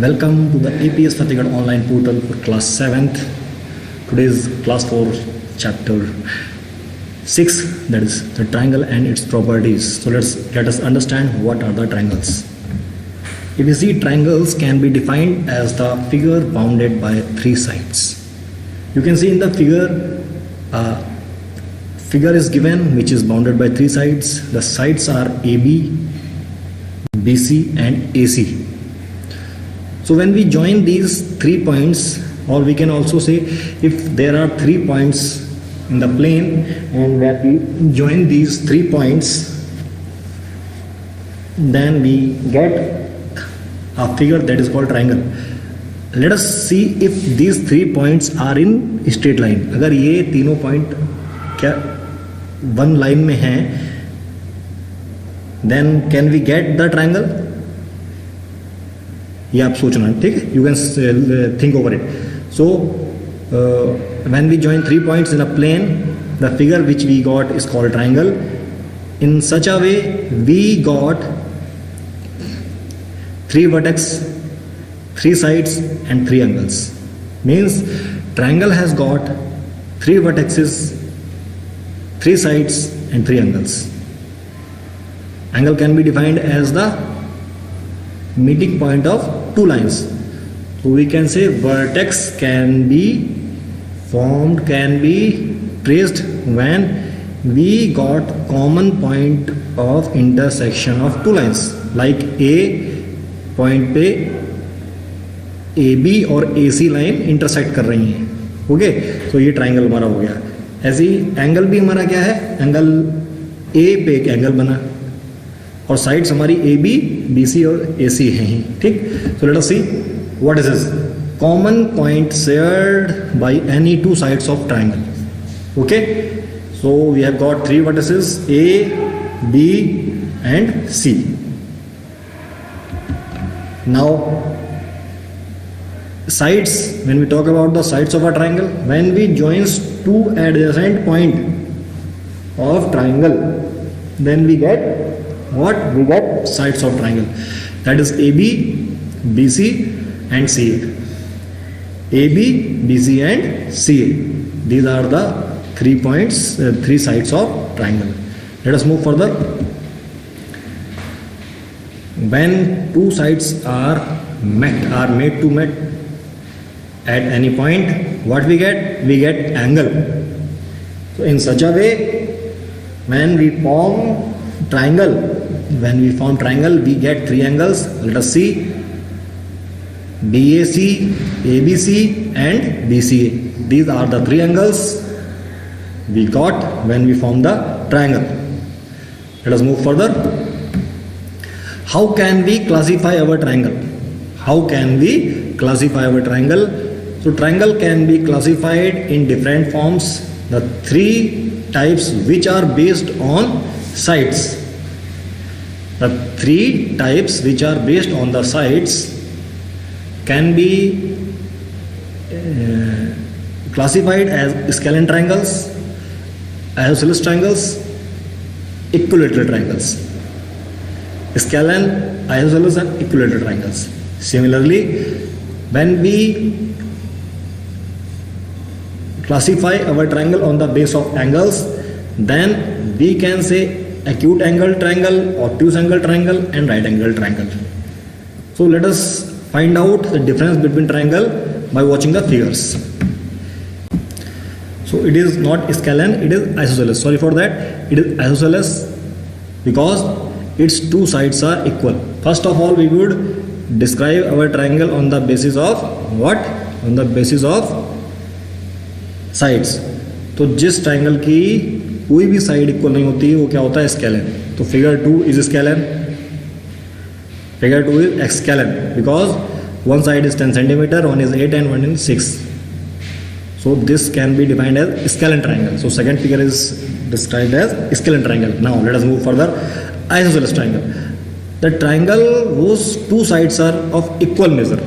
Welcome to the APS Fatehgarh online portal for class 7th. Today is class 4 chapter 6, that is the triangle and its properties. So let us understand what are the triangles. If you see, triangles can be defined as the figure bounded by three sides. You can see in the figure is given which is bounded by three sides. The sides are AB, BC and AC. So when we join these 3 points, or we can also say if there are 3 points in the plane and when we join these 3 points, then we get a figure that is called triangle. Let us see if these 3 points are in straight line. अगर ये तीनों point क्या one line में हैं, then can we get the triangle? ये आप सोचना, ठीक है? You can think over it. So when we join 3 points in a plane, the figure which we got is called triangle. In such a way, we got 3 vertex, 3 sides and 3 angles. Means triangle has got 3 vertices, 3 sides and 3 angles. Angle can be defined as the meeting point of 2 lines. So we can say vertex can be formed, can be traced when we got common point of intersection of 2 lines. Like A point पे AB और AC line intersect कर रही हैं. Okay, तो ये triangle हमारा हो गया. ऐसे ही एंगल भी हमारा क्या है, एंगल A पे एक एंगल बना और साइड्स हमारी AB, BC और AC हैं ही. ठीक, so let us see what is this. Common point shared by any 2 sides of triangle. Okay, so we have got 3 vertices A, B and C. Now sides, when we talk about the sides of a triangle, when we joins 2 adjacent point of triangle, then we get what? We get sides of triangle, that is AB, BC and CA. AB, BC and CA. These are the 3 points, 3 sides of triangle. Let us move further. When 2 sides are made to meet at any point, what we get? We get angle. So in such a way, when we form triangle, we get 3 angles. Let us see: BAC, ABC and BCA. These are the 3 angles we got when we form the triangle. Let us move further. How can we classify our triangle? How can we classify our triangle? So triangle can be classified in different forms. The 3 types which are based on sides. The 3 types which are based on the sides can be classified as scalene triangles, isosceles triangles, equilateral triangles. Scalene, isosceles and equilateral triangles. Similarly, when we classify our triangle on the base of angles, then we can say acute angle triangle, obtuse angle triangle and right angle triangle. So let us find out the difference between triangle by watching the figures. So it is not scalene, it is isosceles. Sorry for that, it is isosceles because its 2 sides are equal. First of all, we would describe our triangle on the basis of what? On the basis of sides. तो जिस triangle की कोई भी side equal नहीं होती है वो क्या होता है? स्केलन. तो figure 2 is scalene. Figure 2 is scalene because one side is 10 centimeter, one is 8 and one is 6. So this can be defined as scalene triangle. So second figure is described as scalene triangle. Now let us move further. Isosceles triangle. The triangle whose 2 sides are of equal measure.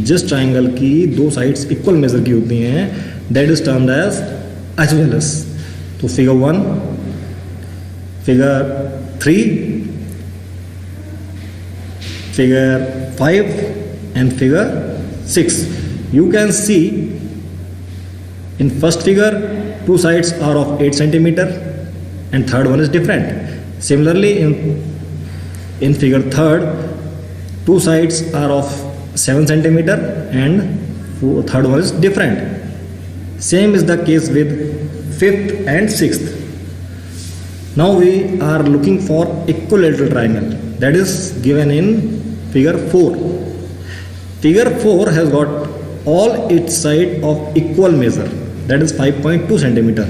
जिस triangle की 2 sides equal measure की होती हैं, that is termed as isosceles. तो figure 1, figure 3, figure 5 and figure 6. You can see in first figure, two sides are of 8 centimeter and third one is different. Similarly, in figure third, two sides are of 7 centimeter and third one is different. Same is the case with fifth and sixth. Now we are looking for equilateral triangle, that is given in figure 4. Figure 4 has got all its side of equal measure, that is 5.2 centimeter.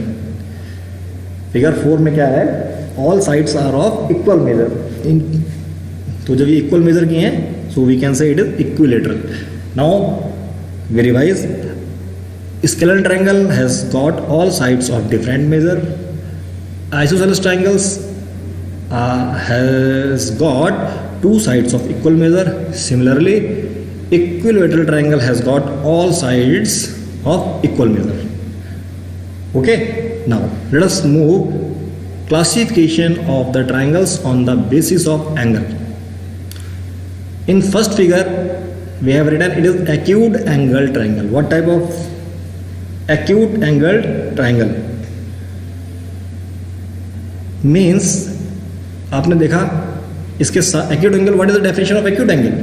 Figure 4 में क्या है, all sides are of equal measure. तो जब ये equal measure की हैं, so we can say it is equilateral. Now we revise. Scalar triangle has got all sides of different measure. Isosceles triangles has got two sides of equal measure. Similarly equilateral triangle has got all sides of equal measure. Okay, now let us move classification of the triangles on the basis of angle. In first figure we have written it is acute angle triangle. What type of acute angle triangle means? आपने देखा इसके acute angle. What is the definition of acute angle?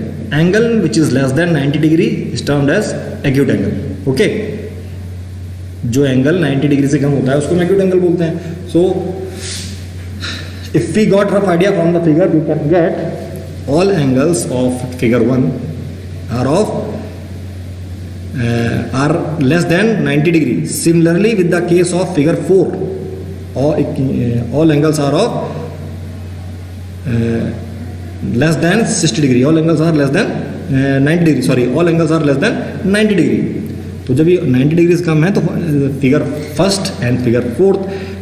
Angle which is less than 90 degree is termed as acute angle. Okay, जो angle 90 degree से कम होता है उसको हम acute angle बोलते हैं. So if we got rough idea from the figure, we can get all angles of figure 1 are less than 90 degree. Similarly with the case of figure 4, all angles are of less than 60 degree. All angles are less than 90 degree. Sorry, all angles are less than 90 degree. तो जब ये 90 degree कम है तो figure first and figure fourth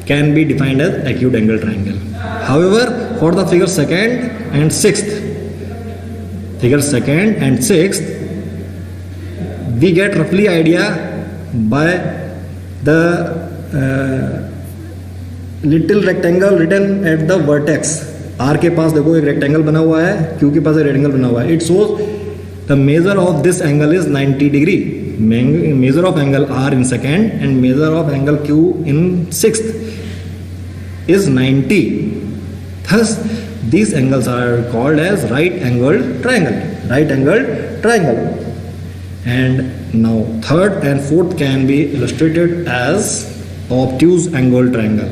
can be defined as acute angle triangle. However for the figure second and sixth, we get रफली idea by the little rectangle written at the vertex. R के पास देखो एक rectangle बना हुआ है, Q के पास एक रेक्टेंगल बना हुआ है. It shows the measure of this angle is 90 degree. Measure of angle R in second and measure of angle Q in sixth is 90. Thus, these angles are called as right angled triangle. And now third and fourth can be illustrated as obtuse angled triangle.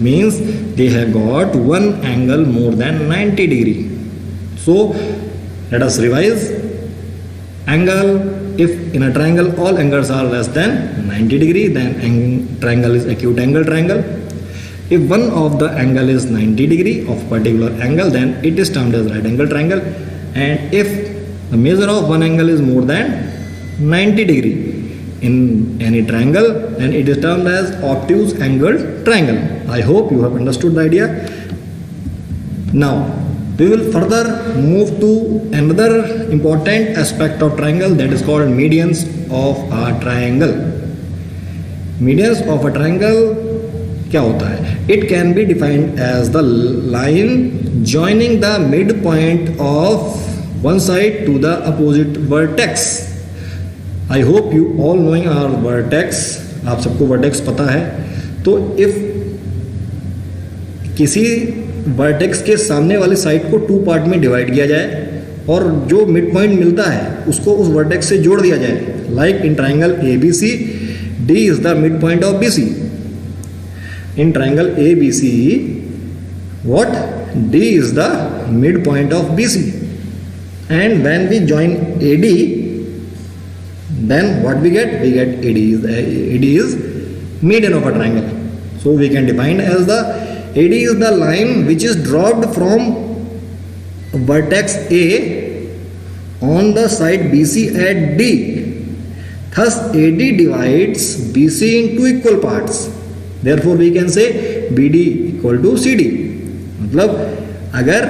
Means they have got one angle more than 90 degree. So let us revise. Angle, if in a triangle all angles are less than 90 degree, then triangle is acute angle triangle. If one of the angle is 90 degree of particular angle, then it is termed as right angle triangle. And if the measure of one angle is more than 90 degree in any triangle, then it is termed as obtuse angle triangle. I hope you have understood the idea. Now we will further move to another important aspect of triangle, that is called medians of a triangle. Medians of a triangle क्या होता है? It can be defined as the line joining the midpoint of one side to the opposite vertex. I hope you all knowing our vertex. आप सबको vertex पता है. तो if किसी vertex के सामने वाली साइड को 2 पार्ट में डिवाइड किया जाए और जो मिड पॉइंट मिलता है उसको उस वर्टेक्स से जोड़ दिया जाए, like in triangle ABC, D is the mid point of BC. In triangle ABC, what? D is the mid point of BC. And when we join AD, then what we get? We get AD is median of a triangle. So we can define as the AD is the line which is dropped from vertex A on the side BC at D. Thus AD divides BC into equal parts. Therefore we can say BD equal to CD. मतलब अगर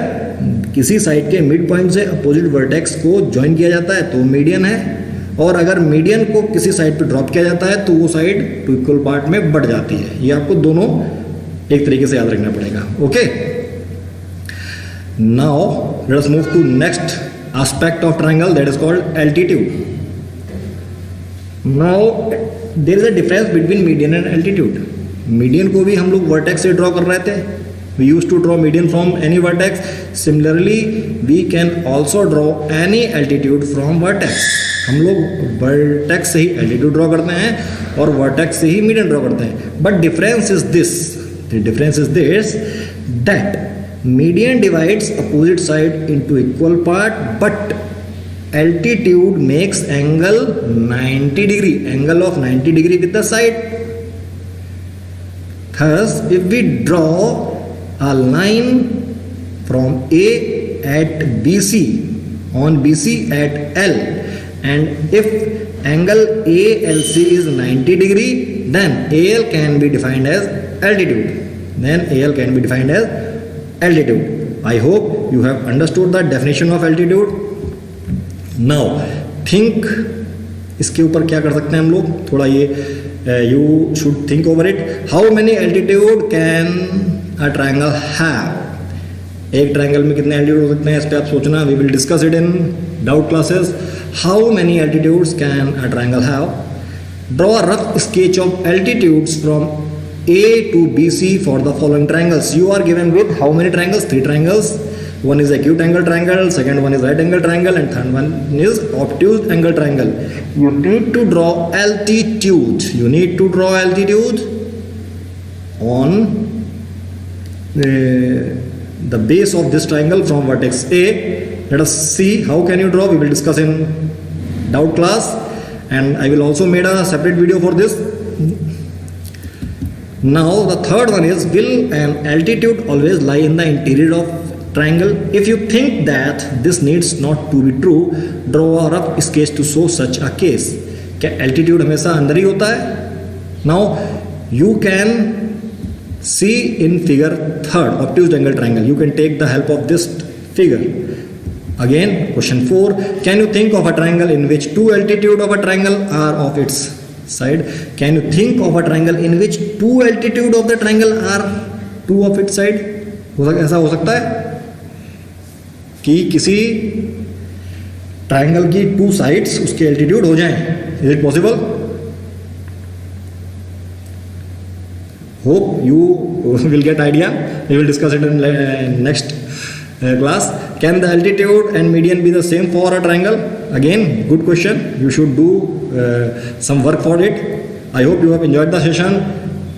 किसी side के mid point से opposite vertex को join किया जाता है तो मीडियन है, और अगर मीडियन को किसी साइड पे ड्रॉप किया जाता है तो वो साइड टू इक्वल पार्ट में बढ़ जाती है. ये आपको दोनों एक तरीके से याद रखना पड़ेगा. Okay, now let us move to next aspect of triangle, that is called altitude. Now there is a difference between median and altitude. Median को भी हम लोग वर्टेक्स से ड्रॉ कर रहे थे. We used to draw median from any vertex. Similarly, we can also draw any altitude from vertex. हम लोग वर्टेक्स से ही altitude ड्रॉ करते हैं और वर्टेक्स से ही median ड्रॉ करते हैं. But difference is this. The difference is this, that median divides opposite side into equal part, but altitude makes angle 90 degree, angle of 90 degree with the side. Thus, if we draw a line from A at BC on BC at L, and if angle ALC is 90 degree, then AL can be defined as altitude. Then AL can be defined as altitude. I hope you have understood the definition of altitude. Now think, इसके ऊपर क्या कर सकते हैं हम लोग, थोड़ा ये you should think over it. How many altitude can a triangle have? एक ट्रायंगल में कितने एल्टीट्यूड हो सकते हैं, इस पे आप सोचना. We will discuss it in doubt classes. How many altitudes can a triangle have? Draw a rough sketch of altitudes from A to BC for the following triangles. You are given with how many triangles? 3 triangles. One is acute angle triangle, second one is right angle triangle, and third one is obtuse angle triangle. You need to draw altitude. You need to draw altitude on the base of this triangle from vertex A. Let us see how can you draw. We will discuss in doubt class, and I will also make a separate video for this. Now the third one is, will an altitude always lie in the interior of triangle? If you think that this needs not to be true, draw a rough sketch to show such a case. क्या altitude हमेशा अंदर ही होता है? Now you can see in figure 3rd, obtuse angle triangle. You can take the help of this figure. Again, question 4. Can you think of a triangle in which 2 altitude of a triangle are of its side? Can you think of a triangle in which 2 altitude of the triangle are 2 of its side? ऐसा हो सकता है कि किसी triangle की 2 sides उसके altitude हो जाएं. Is it possible? Hope you will get idea. We will discuss it in next class. Can the altitude and median be the same for a triangle? Again, good question. You should do some work for it. I hope you have enjoyed the session.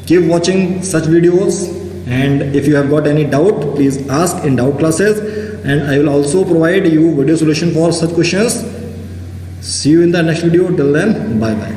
Keep watching such videos, and if you have got any doubt, please ask in doubt classes, and I will also provide you video solution for such questions. See you in the next video. Till then, bye bye.